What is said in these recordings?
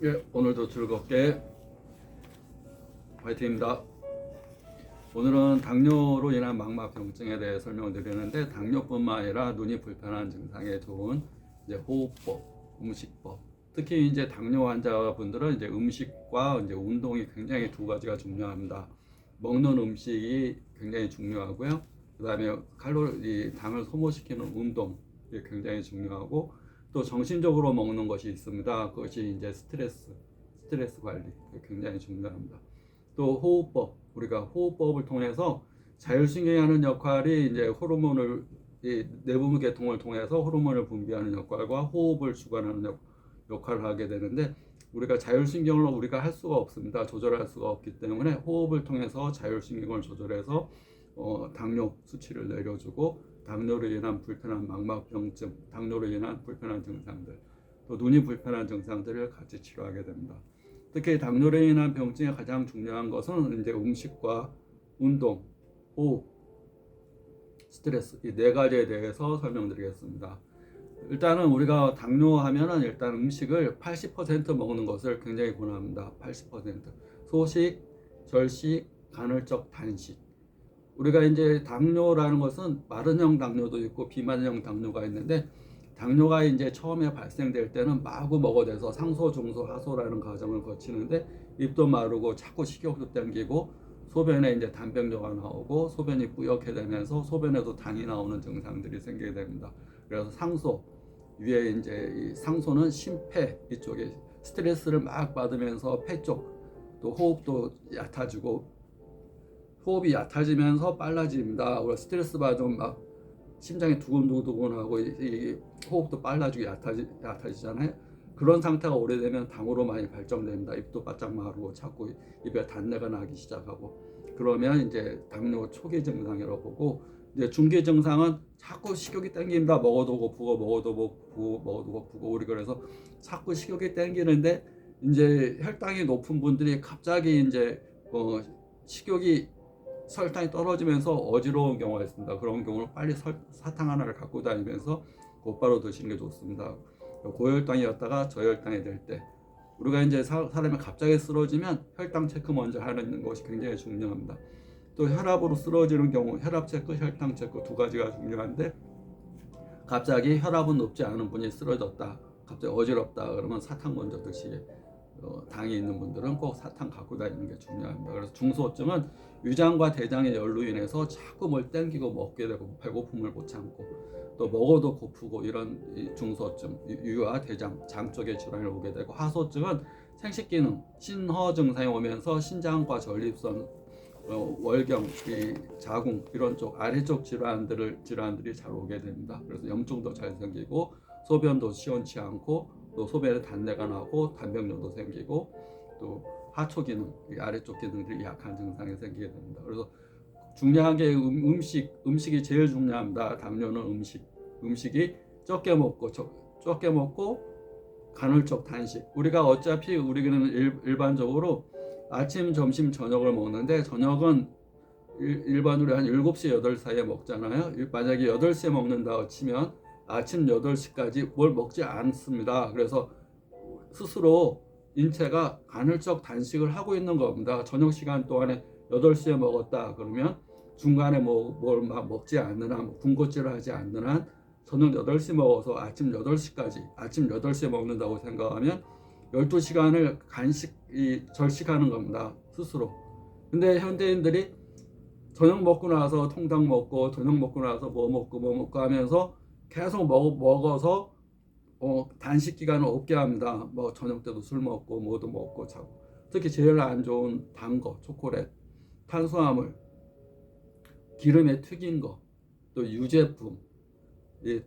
예, 오늘도 즐겁게 화이팅입니다. 오늘은 당뇨로 인한 망막병증에 대해 설명을 드리는데, 당뇨뿐만 아니라 눈이 불편한 증상에 좋은 이제 호흡법, 음식법, 특히 이제 당뇨 환자분들은 이제 음식과 이제 운동이 굉장히 두 가지가 중요합니다. 먹는 음식이 굉장히 중요하고요. 그다음에 당을 소모시키는 운동이 굉장히 중요하고, 또 정신적으로 먹는 것이 있습니다. 그것이 이제 스트레스 관리 굉장히 중요합니다. 또 호흡법, 우리가 호흡법을 통해서 자율신경이 하는 역할이 이제 호르몬을, 이 내분 계통을 통해서 호르몬을 분비하는 역할과 호흡을 주관하는 역할을 하게 되는데, 우리가 자율신경을 우리가 할 수가 없습니다. 조절할 수가 없기 때문에 호흡을 통해서 자율신경을 조절해서 당뇨 수치를 내려주고, 당뇨로 인한 불편한 망막병증, 당뇨로 인한 불편한 증상들, 또 눈이 불편한 증상들을 같이 치료하게 됩니다. 특히 당뇨로 인한 병증의 가장 중요한 것은 이제 음식과 운동, 호흡, 스트레스, 이 네 가지에 대해서 설명드리겠습니다. 일단은 우리가 당뇨하면은 일단 음식을 80% 먹는 것을 굉장히 권합니다. 80%. 소식, 절식, 간헐적 단식. 우리가 이제 당뇨라는 것은 마른형 당뇨도 있고 비만형 당뇨가 있는데, 당뇨가 이제 처음에 발생될 때는 마구 먹어대서 상소, 중소, 하소라는 과정을 거치는데, 입도 마르고 자꾸 식욕도 당기고 소변에 이제 단백뇨가 나오고 소변이 뿌옇게 되면서 소변에도 당이 나오는 증상들이 생기게 됩니다. 그래서 상소, 위에 이제 이 상소는 심폐 이쪽에 스트레스를 막 받으면서 폐 쪽, 또 호흡도 얕아지고, 호흡이 얕아지면서 빨라집니다. 우리가 스트레스 받으면 막 심장이 두근두근하고 이 호흡도 빨라지고 얕아지잖아요. 그런 상태가 오래되면 당으로 많이 발정됩니다. 입도 바짝 마르고 자꾸 입에 단내가 나기 시작하고, 그러면 이제 당뇨 초기 증상이라고 보고, 이제 중기 증상은 자꾸 식욕이 땡긴다. 먹어도 고프고 먹어도 고프고 먹어도 고프고, 우리 그래서 자꾸 식욕이 땡기는데, 이제 혈당이 높은 분들이 갑자기 이제 식욕이 설탕이 떨어지면서 어지러운 경우가 있습니다. 그런 경우는 빨리 사탕 하나를 갖고 다니면서 곧바로 드시는 게 좋습니다. 고혈당이었다가 저혈당이 될 때, 우리가 이제 사람이 갑자기 쓰러지면 혈당 체크 먼저 하는 것이 굉장히 중요합니다. 또 혈압으로 쓰러지는 경우 혈압 체크, 혈당 체크 두 가지가 중요한데, 갑자기 혈압은 높지 않은 분이 쓰러졌다, 갑자기 어지럽다 그러면 사탕 먼저 드시게, 당이 있는 분들은 꼭 사탕 갖고 다니는 게 중요합니다. 그래서 중소증은 위장과 대장의 열로 인해서 자꾸 뭘 땡기고 먹게 되고 배고픔을 못 참고 또 먹어도 고프고, 이런 중소증, 유와 대장, 장 쪽에 질환이 오게 되고, 하소증은 생식기능, 신허 증상이 오면서 신장과 전립선, 월경, 자궁 이런 쪽 아래쪽 질환들이 잘 오게 됩니다. 그래서 염증도 잘 생기고 소변도 시원치 않고, 또 소변에 단내가 나고 단백뇨도 생기고, 또 하초 기능, 아래쪽 기능들이 약한 증상이 생기게 됩니다. 그래서 중요한 게 음식이 제일 중요합니다. 당뇨는 음식이 적게 먹고 간헐적 단식. 우리가 어차피 우리는 일반적으로 아침, 점심, 저녁을 먹는데, 저녁은 일반으로 한 7시, 8시 사이에 먹잖아요. 만약에 8시에 먹는다고 치면 아침 8시까지 뭘 먹지 않습니다. 그래서 스스로 인체가 간헐적 단식을 하고 있는 겁니다. 저녁 시간 동안에 8시에 먹었다 그러면 중간에 뭘 막 먹지 않는 한, 군것질을 하지 않는 한, 저녁 8시 먹어서 아침 8시까지, 아침 8시에 먹는다고 생각하면 12시간을 절식하는 겁니다, 스스로. 근데 현대인들이 저녁 먹고 나서 통닭 먹고, 저녁 먹고 나서 뭐 먹고 하면서 계속 먹어서 단식 기간을 없게 합니다. 뭐 저녁 때도 술 먹고 뭐도 먹고 자고. 특히 제일 안 좋은 단 거, 초콜릿, 탄수화물, 기름에 튀긴 거, 또 유제품,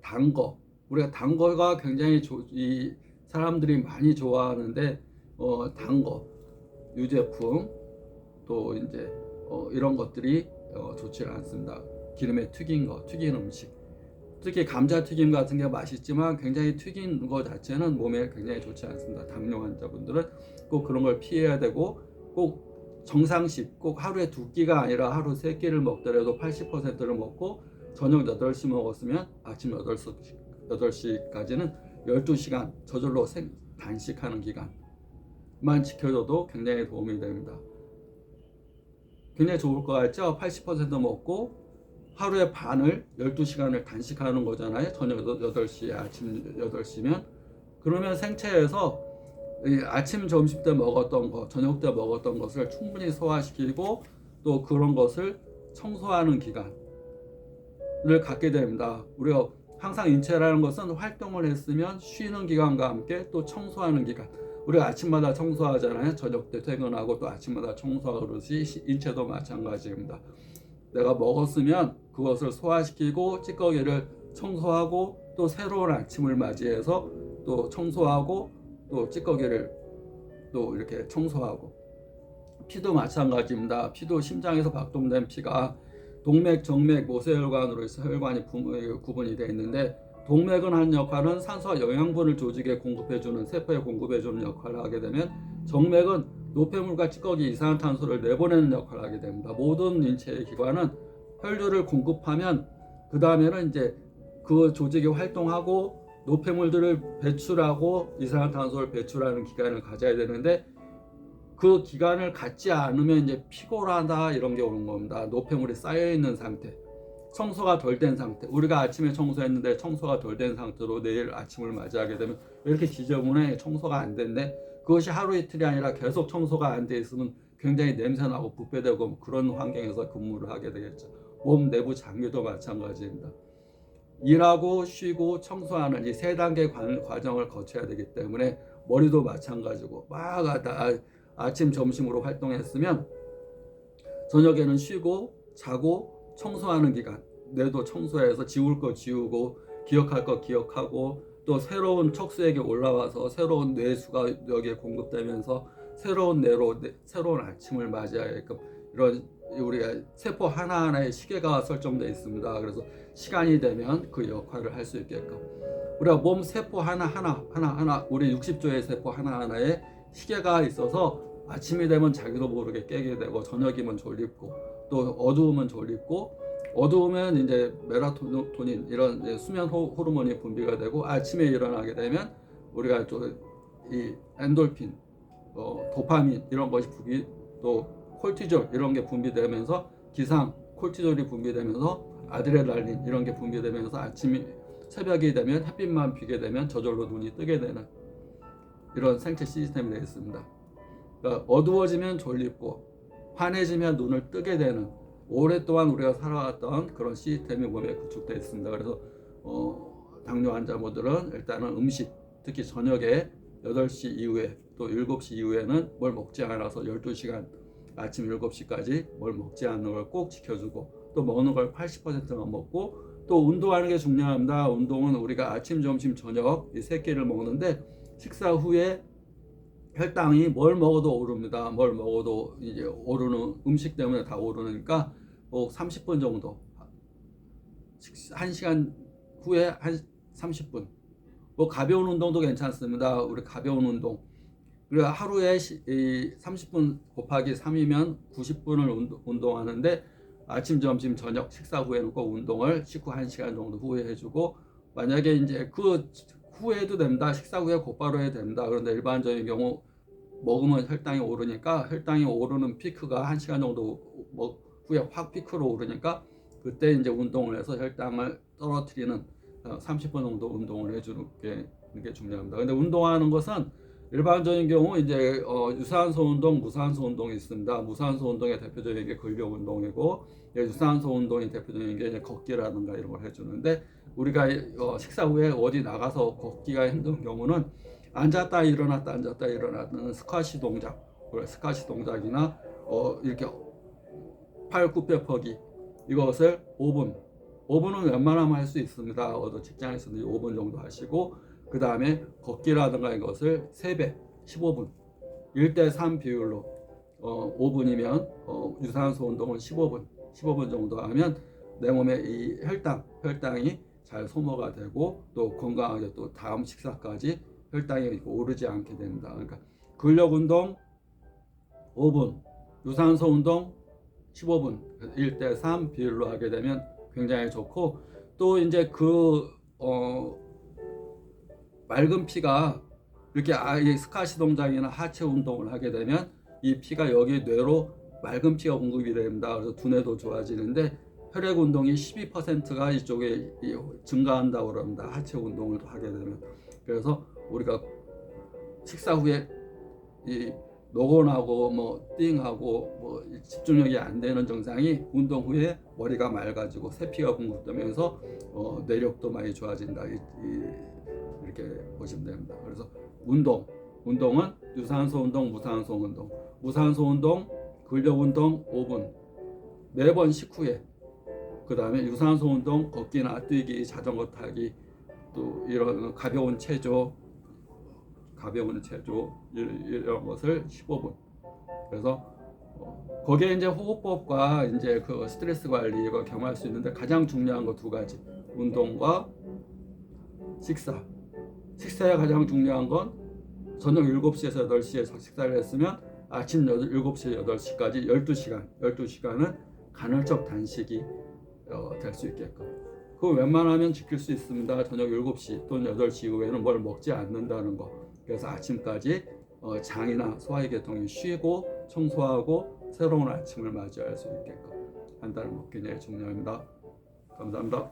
단 거. 우리가 단 거가 굉장히 이 사람들이 많이 좋아하는데, 단 거, 유제품, 또 이제 이런 것들이 좋지 않습니다. 기름에 튀긴 거, 튀긴 음식. 특히 감자튀김 같은 게 맛있지만 굉장히 튀긴 거 자체는 몸에 굉장히 좋지 않습니다. 당뇨 환자분들은 꼭 그런 걸 피해야 되고, 꼭 정상식, 꼭 하루에 2끼가 아니라 하루 3끼를 먹더라도 80%를 먹고, 저녁 8시 먹었으면 아침 8시까지는 12시간 저절로 단식하는 기간, 지켜줘도 굉장히 도움이 됩니다. 굉장히 좋을 것 같죠? 80% 먹고 하루에 반을 12시간을 단식하는 거잖아요. 저녁 8시, 아침 8시면. 그러면 생체에서 아침, 점심 때 먹었던 거, 저녁 때 먹었던 것을 충분히 소화시키고 또 그런 것을 청소하는 기간을 갖게 됩니다. 우리가 항상 인체라는 것은 활동을 했으면 쉬는 기간과 함께 또 청소하는 기간. 우리가 아침마다 청소하잖아요. 저녁 때 퇴근하고 또 아침마다 청소하고 그러듯이 인체도 마찬가지입니다. 내가 먹었으면 그것을 소화시키고 찌꺼기를 청소하고 또 새로운 아침을 맞이해서 또 청소하고 또 찌꺼기를 또 이렇게 청소하고, 피도 마찬가지입니다. 피도 심장에서 박동된 피가 동맥, 정맥, 모세혈관으로 해서 혈관이 구분이 되어 있는데, 동맥은 한 역할은 산소와 영양분을 조직에 공급해주는, 세포에 공급해주는 역할을 하게 되면, 정맥은 노폐물과 찌꺼기, 이산화탄소를 내보내는 역할을 하게 됩니다. 모든 인체의 기관은 혈류를 공급하면 그 다음에는 이제 그 조직이 활동하고 노폐물들을 배출하고 이산화탄소를 배출하는 기관을 가져야 되는데, 그 기간을 갖지 않으면 이제 피곤하다 이런 게 오는 겁니다. 노폐물이 쌓여 있는 상태, 청소가 덜 된 상태. 우리가 아침에 청소했는데 청소가 덜 된 상태로 내일 아침을 맞이하게 되면 왜 이렇게 지저분해, 청소가 안 됐네. 그것이 하루 이틀이 아니라 계속 청소가 안 돼 있으면 굉장히 냄새나고 부패되고 그런 환경에서 근무를 하게 되겠죠. 몸 내부 장기도 마찬가지입니다. 일하고 쉬고 청소하는 이 세 단계 과정을 거쳐야 되기 때문에 머리도 마찬가지고, 막 아침 점심으로 활동했으면 저녁에는 쉬고 자고 청소하는 기간, 뇌도 청소해서 지울 거 지우고 기억할 거 기억하고 또 새로운 척수액이 올라와서 새로운 뇌수가 여기에 공급되면서 새로운 뇌로 새로운 아침을 맞이하게끔, 이런 우리가 세포 하나하나의 시계가 설정되어 있습니다. 그래서 시간이 되면 그 역할을 할 수 있게끔 우리가 몸 세포 하나 우리 60조의 세포 하나하나에 시계가 있어서 아침이 되면 자기도 모르게 깨게 되고, 저녁이면 졸립고, 또 어두우면 졸립고, 어두우면 이제 멜라토닌 이런 수면 호르몬이 분비가 되고, 아침에 일어나게 되면 우리가 또 이 엔돌핀, 도파민 이런 것이 분비, 또 콜티졸 이런 게 분비되면서 기상 콜티졸이 분비되면서 아드레날린 이런 게 분비되면서 아침이 새벽이 되면 햇빛만 비게 되면 저절로 눈이 뜨게 되는 이런 생체 시스템이 되어 있습니다. 그러니까 어두워지면 졸립고 환해지면 눈을 뜨게 되는, 오랫동안 우리가 살아왔던 그런 시스템이 몸에 구축되어 있습니다. 그래서 당뇨 환자분들은 일단은 음식, 특히 저녁에 8시 이후에 또 7시 이후에는 뭘 먹지 않아서 12시간 아침 7시까지 뭘 먹지 않는 걸 꼭 지켜주고, 또 먹는 걸 80%만 먹고, 또 운동하는 게 중요합니다. 운동은 우리가 아침, 점심, 저녁 이 세 끼를 먹는데, 식사 후에 혈당이 뭘 먹어도 오릅니다. 뭘 먹어도 이제 오르는, 음식 때문에 다 오르니까 뭐 30분 정도, 1시간 후에 한 30분, 뭐 가벼운 운동도 괜찮습니다. 우리 가벼운 운동, 그리고 하루에 30분 곱하기 3이면 90분을 운동하는데, 아침, 점심, 저녁 식사 후에는 꼭 운동을 식후 1시간 정도 후에 해주고, 만약에 이제 그 후에 해도 됩니다. 식사 후에 곧바로 해도 됩니다. 그런데 일반적인 경우 먹으면 혈당이 오르니까, 혈당이 오르는 피크가 1시간 정도 후에 확 피크로 오르니까 그때 이제 운동을 해서 혈당을 떨어뜨리는 30분 정도 운동을 해주는 게 중요합니다. 근데 운동하는 것은 일반적인 경우 이제 유산소 운동, 무산소 운동이 있습니다. 무산소 운동의 대표적인 게 근력 운동이고, 유산소 운동이 대표적인 게 이제 걷기라든가 이런 걸 해주는데, 우리가 식사 후에 어디 나가서 걷기가 힘든 경우는 앉았다 일어났다 앉았다 일어났다는 스쿼시 동작, 스쿼시 동작이나 이렇게 팔 굽혀 펴기, 이것을 5분은 웬만하면 할 수 있습니다. 직장에서는 5분 정도 하시고, 그 다음에 걷기라든가 이것을 3배 15분 1대3 비율로 5분이면 유산소 운동은 15분 정도 하면 내 몸에 이 혈당이 잘 소모가 되고, 또 건강하게 또 다음 식사까지 혈당이 오르지 않게 됩니다. 그러니까 근력 운동 5분, 유산소 운동 15분 1대3 비율로 하게 되면 굉장히 좋고, 또 이제 맑은 피가 이렇게 이 스쿼시 동작이나 하체 운동을 하게 되면 이 피가 여기 뇌로 맑은 피가 공급이 됩니다. 그래서 두뇌도 좋아지는데 혈액 운동이 12%가 이쪽에 증가한다고 그럽니다. 하체 운동을 하게 되면. 그래서 우리가 식사 후에 이 노곤하고 뭐 띵하고 뭐 집중력이 안 되는 증상이 운동 후에 머리가 맑아지고 세피가 공급되면서 뇌력도 많이 좋아진다. 이렇게 보시면 됩니다. 그래서 운동은 유산소 운동, 무산소 운동, 무산소 운동, 근력 운동 5분 매번 식후에, 그 다음에 유산소 운동, 걷기나 뛰기, 자전거 타기, 또 이런 가벼운 체조 이런 것을 15분. 그래서 거기에 이제 호흡법과 이제 그 스트레스 관리가 겸할 수 있는데 가장 중요한 거 두 가지: 운동과 식사에 가장 중요한 건 저녁 7시에서 8시에 식사를 했으면 아침 7시에서 8시까지 12시간은 간헐적 단식이 될 수 있게끔, 그거 웬만하면 지킬 수 있습니다. 저녁 7시 또는 8시 이후에는 뭘 먹지 않는다는 거. 그래서 아침까지 장이나 소화계통이 쉬고 청소하고 새로운 아침을 맞이할 수 있게끔 한다는 것 굉장히 중요합니다. 감사합니다.